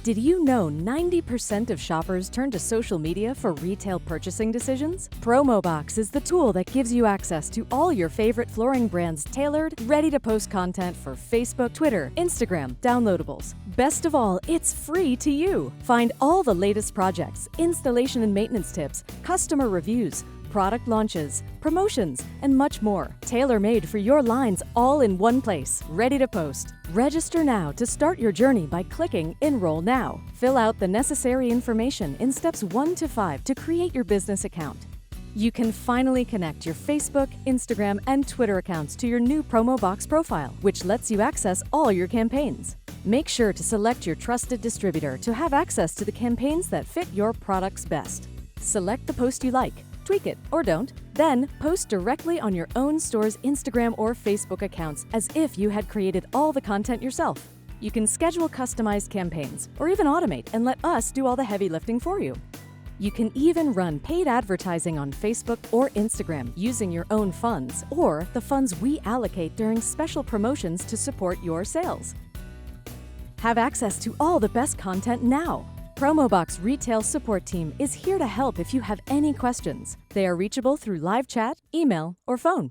Did you know 90% of shoppers turn to social media for retail purchasing decisions? Promoboxx is the tool that gives you access to all your favorite flooring brands' tailored, ready-to-post content for Facebook, Twitter, Instagram, downloadables. Best of all, it's free to you. Find all the latest projects, installation and maintenance tips, customer reviews, product launches, promotions, and much more. Tailor-made for your lines all in one place, ready to post. Register now to start your journey by clicking Enroll Now. Fill out the necessary information in steps 1 to 5 to create your business account. You can finally connect your Facebook, Instagram, and Twitter accounts to your new Promoboxx profile, which lets you access all your campaigns. Make sure to select your trusted distributor to have access to the campaigns that fit your products best. Select the post you like, tweak it or don't, then post directly on your own store's Instagram or Facebook accounts as if you had created all the content yourself. You can schedule customized campaigns or even automate and let us do all the heavy lifting for you. You can even run paid advertising on Facebook or Instagram using your own funds or the funds we allocate during special promotions to support your sales. Have access to all the best content now. Promoboxx Retail Support Team is here to help if you have any questions. They are reachable through live chat, email, or phone.